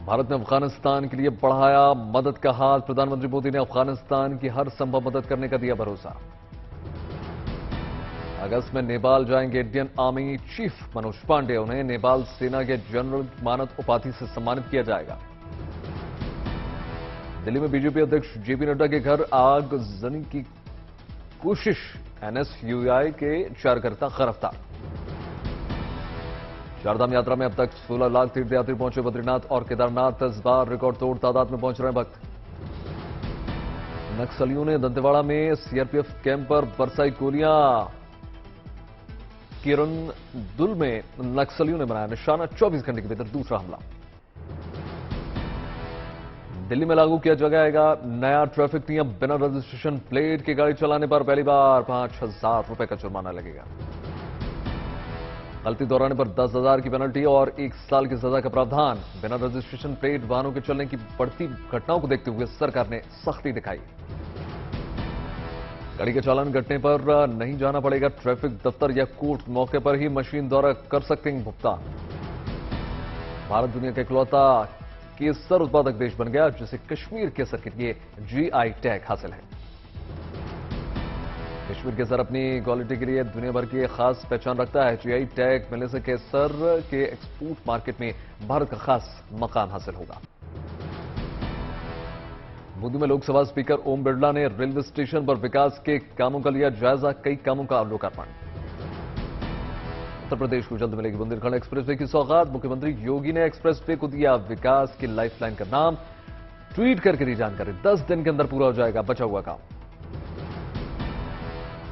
भारत ने अफगानिस्तान के लिए बढ़ाया मदद का हाथ। प्रधानमंत्री मोदी ने अफगानिस्तान की हर संभव मदद करने का दिया भरोसा। अगस्त में नेपाल जाएंगे Indian army chief Manoj Pande. उन्हें नेपाल सेना के जनरल मानद उपाधि से सम्मानित किया जाएगा। दिल्ली में बीजेपी अध्यक्ष जेपी नड्डा के घर आगजनी की कोशिश। एनएसयूआई के 4 कार्यकर्ता गिरफ्तार। चारधाम यात्रा में अब तक 16 लाख तीर्थयात्री पहुंचे बद्रीनाथ और केदारनाथ। इस बार रिकॉर्ड तोड़ तादाद में पहुंच रहे हैं भक्त। नक्सलियों ने दंतेवाड़ा में सीआरपीएफ कैंप पर बरसाई गोलियां। किरंदुल में नक्सलियों ने बनाया निशाना। 24 घंटे के भीतर दूसरा हमला। दिल्ली में लागू किया जाएगा नया ट्रैफिक नियम। बिना रजिस्ट्रेशन प्लेट की गाड़ी चलाने पर पहली बार 5,000 रुपए का जुर्माना लगेगा। गलती दोहराने पर 10,000 की पेनल्टी और 1 साल की सजा का प्रावधान। बिना रजिस्ट्रेशन प्लेट वाहनों के चलने की बढ़ती घटनाओं को देखते हुए सरकार ने सख्ती दिखाई। गाड़ी के चालान कटने पर नहीं जाना पड़ेगा ट्रैफिक दफ्तर या कोर्ट। मौके पर ही मशीन द्वारा कर सकते हैं भुगतान। भारत दुनिया का इकलौता केसर उत्पादक देश बन गया जिसे कश्मीर केसर के लिए जीआई टैग हासिल है। कश्मीर केसर अपनी क्वालिटी के लिए दुनिया भर की खास पहचान रखता है। जीआई टैग मिलने से केसर के एक्सपोर्ट मार्केट में भारत का खास मकाम हासिल होगा। बूंदी में लोकसभा स्पीकर ओम बिरला ने रेलवे स्टेशन पर विकास के कामों का लिया जायजा। कई कामों का लोकार्पण। उत्तर प्रदेश को जल्द मिलेगी बुंदेलखंड एक्सप्रेसवे की सौगात। मुख्यमंत्री योगी ने एक्सप्रेसवे को दिया विकास की लाइफलाइन का नाम। ट्वीट करके दी जानकारी। 10 दिन के अंदर पूरा हो जाएगा बचा हुआ काम।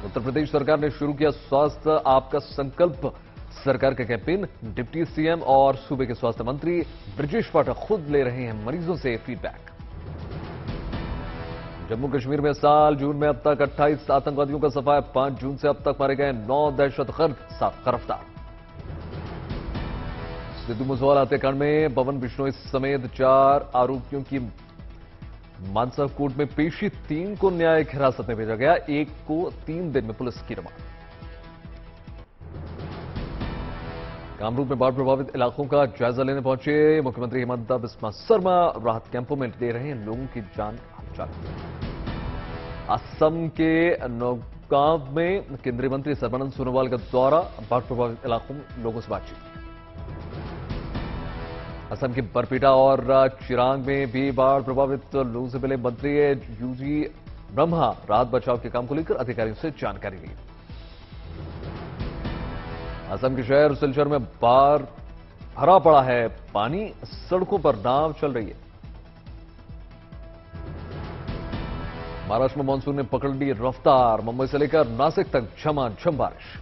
उत्तर प्रदेश सरकार ने शुरू किया स्वास्थ्य आपका संकल्प सरकार का कैंपेन। डिप्टी सीएम और सूबे के स्वास्थ्य मंत्री ब्रजेश पाठक खुद ले रहे हैं मरीजों से फीडबैक। जम्मू कश्मीर में साल जून में अब तक 28 आतंकवादियों का सफाया। 5 जून से अब तक मारे गए 9 दहशतगर्द गिरफ्तार। सिद्धू मूसेवाला हत्याकांड में पवन बिश्नोई समेत 4 आरोपियों की मानसा कोर्ट में पेशी। 3 को न्यायिक हिरासत में भेजा गया। 1 को 3 दिन में पुलिस की रिमांड। कामरूप में बाढ़ प्रभावित इलाकों का जायजा लेने पहुंचे मुख्यमंत्री हिमंता बिस्वा शर्मा। राहत कैंपों में दे रहे हैं लोगों की जान हालचाल। असम के नौगांव में केंद्रीय मंत्री सर्बानंद सोनोवाल का दौरा। बाढ़ प्रभावित इलाकों में लोगों से बातचीत। असम के बरपेटा और चिरांग में भी बाढ़ प्रभावित लोगों से मिले मंत्री यूजी ब्रह्मा। राहत बचाव के काम को लेकर अधिकारियों से जानकारी ली। असम के शहर सिलचर में बाढ़ भरा पड़ा है पानी। सड़कों पर नाव चल रही है। महाराष्ट्र में मानसून ने पकड़ ली रफ्तार। मुंबई से लेकर नासिक तक झमाझम बारिश।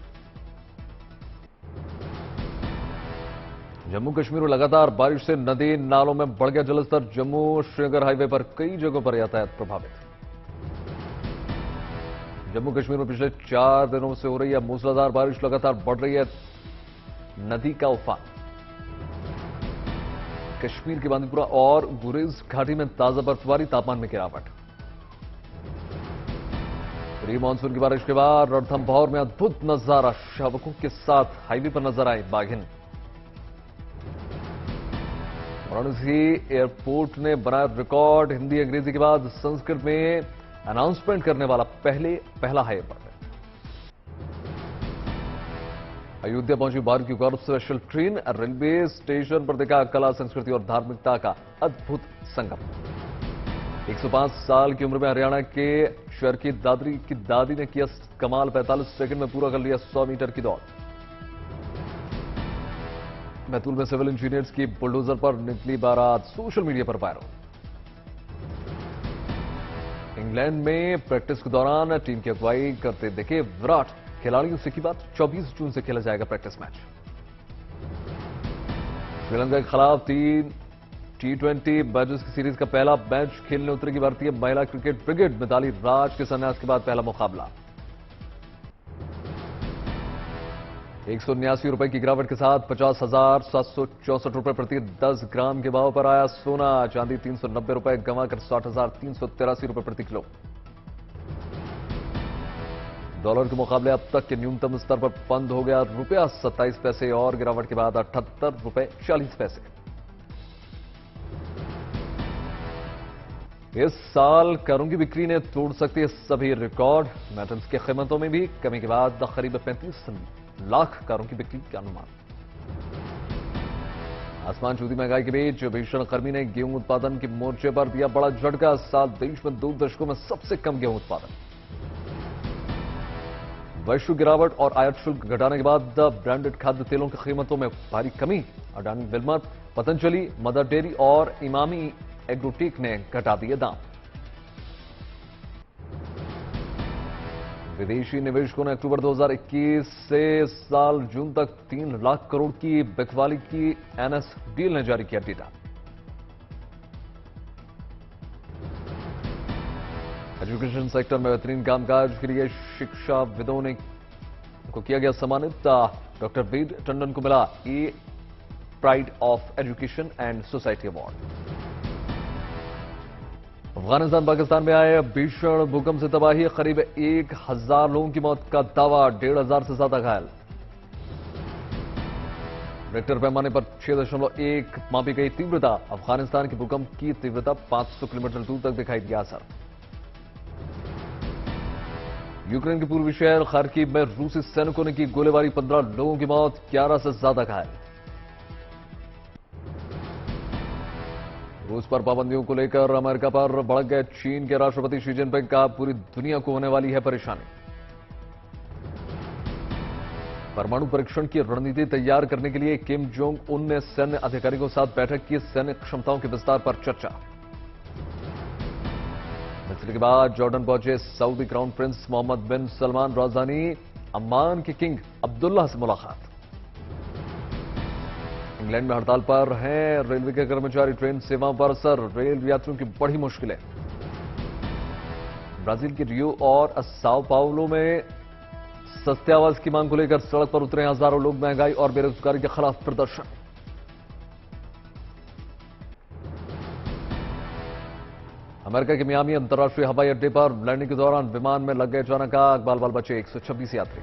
जम्मू कश्मीर में लगातार बारिश से नदी नालों में बढ़ गया जलस्तर। जम्मू श्रीनगर हाईवे पर कई जगहों पर यातायात प्रभावित। जम्मू कश्मीर में पिछले 4 दिनों से हो रही है मूसलाधार बारिश। लगातार बढ़ रही है नदी का उफान। कश्मीर के बांदीपुरा और गुरेज घाटी में ताजा बर्फबारी। तापमान में गिरावट। प्री मानसून की बारिश के बाद रणथंभौर में अद्भुत नजारा। शावकों के साथ हाईवे पर नजर आए बाघिन। वाराणसी एयरपोर्ट ने बनाया रिकॉर्ड। हिंदी अंग्रेजी के बाद संस्कृत में अनाउंसमेंट करने वाला पहला एयरपोर्ट। अयोध्या पहुंची भारत की गौरव स्पेशल ट्रेन। रेलवे स्टेशन पर देखा कला संस्कृति और धार्मिकता का अद्भुत संगम। 105 साल की उम्र में हरियाणा के शहर की दादी ने किया कमाल। 45 सेकंड में पूरा कर लिया 100 मीटर की दौड़। बैतूल में सिविल इंजीनियर्स की बुलडोजर पर निकली बारात सोशल मीडिया पर वायरल। इंग्लैंड में प्रैक्टिस के दौरान टीम की अगुवाई करते दिखे विराट। खिलाड़ियों से की बात। 24 जून से खेला जाएगा प्रैक्टिस मैच। श्रीलंका के खिलाफ 3 T20 मैचेस की सीरीज का पहला मैच खेलने उतरेगी भारतीय महिला क्रिकेट ब्रिगेड। मिताली राज के संन्यास के बाद पहला मुकाबला। 179 रुपए की गिरावट के साथ 50,764 रुपए प्रति 10 ग्राम के भाव पर आया सोना। चांदी 390 रुपए गंवाकर 60,383 रुपए प्रति किलो। डॉलर के मुकाबले अब तक के न्यूनतम स्तर पर बंद हो गया रुपया 27 पैसे और गिरावट के बाद 78 रुपए 40 पैसे। इस साल कारों की बिक्री ने तोड़ सकती है सभी रिकॉर्ड। मेटल्स की कीमतों में भी कमी के बाद करीब 35 लाख कारों की बिक्री का अनुमान। आसमान छूती महंगाई के बीच भीषण गर्मी ने गेहूं उत्पादन के मोर्चे पर दिया बड़ा झटका। इस साल देश में 2 दशकों में सबसे कम गेहूं उत्पादन। वैश्विक गिरावट और आयात शुल्क घटाने के बाद ब्रांडेड खाद्य तेलों की कीमतों में भारी कमी। Adani Wilmer, Patanjali, mother dairy और इमामी एग्रोटेक ने घटा दिए दाम। विदेशी निवेशकों ने अक्टूबर 2021 से साल जून तक 3 लाख करोड़ की बिकवाली की। एनएसडीएल ने जारी किया डेटा। एजुकेशन सेक्टर में बेहतरीन कामकाज के लिए शिक्षाविदों ने को किया गया सम्मानित। डॉक्टर वेद टंडन को मिला a pride of education and society award. Afghanistan Pakistan में आए भीषण भूकंप से तबाही। करीब 1000 लोगों की मौत का दावा, 1500 से ज्यादा घायल। रिक्टर पैमाने पर 6.1 मापी गई तीव्रता। अफगानिस्तान के भूकंप की तीव्रता 500 किलोमीटर दूर तक दिखाई दिया असर। यूक्रेन के पूर्वी शहर खार्किव में रूसी सैनिकों ने की गोलीबारी, 15 लोगों की मौत, 11 से ज्यादा घायल। रूस पर पाबंदियों को लेकर अमेरिका पर भड़क गए चीन के राष्ट्रपति शी जिनपिंग का पूरी दुनिया को होने वाली है परेशानी। परमाणु परीक्षण की रणनीति तैयार करने के लिए किम जोंग उन ने सैन्य अधिकारियों के साथ बैठक की। सैन्य क्षमताओं के विस्तार पर चर्चा। मिस्र के बाद जॉर्डन पहुंचे सऊदी क्राउन प्रिंस मोहम्मद बिन सलमान। राजधानी अम्मान के किंग अब्दुल्ला से मुलाकात। इंग्लैंड में हड़ताल पर हैं रेलवे के कर्मचारी, ट्रेन सेवाओं पर असर। रेल यात्रियों की बढ़ी मुश्किलें। ब्राजील के रियो और साओ पाउलो में सस्ते आवास की मांग को लेकर सड़क पर उतरे हजारों लोग। महंगाई और बेरोजगारी के खिलाफ प्रदर्शन। अमेरिका के मियामी अंतर्राष्ट्रीय हवाई अड्डे पर लैंडिंग के दौरान विमान में लग गए अचानक आग, बाल बाल बचे 126 यात्री।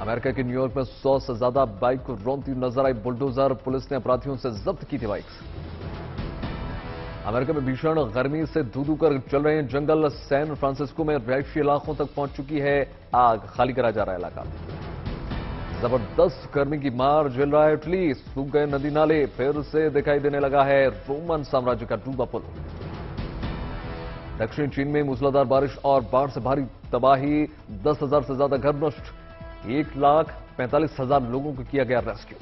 अमेरिका के न्यूयॉर्क में 100 से ज्यादा बाइक को रौंदती नजर आई बुलडोजर। पुलिस ने अपराधियों से जब्त की थी बाइक्स। अमेरिका में भीषण गर्मी से धू कर चल रहे हैं जंगल। सैन फ्रांसिस्को में रिहायशी इलाकों तक पहुंच चुकी है आग, खाली कराया जा रहा है इलाका। जबरदस्त गर्मी की मार झेल रहा है इटली। सूख गए नदी नाले, फिर से दिखाई देने लगा है रोमन साम्राज्य का डूबा पुल। दक्षिण चीन में मूसलाधार बारिश और बाढ़ से भारी तबाही, 10,000 से ज्यादा घर नष्ट। 1,45,000 लोगों को किया गया रेस्क्यू।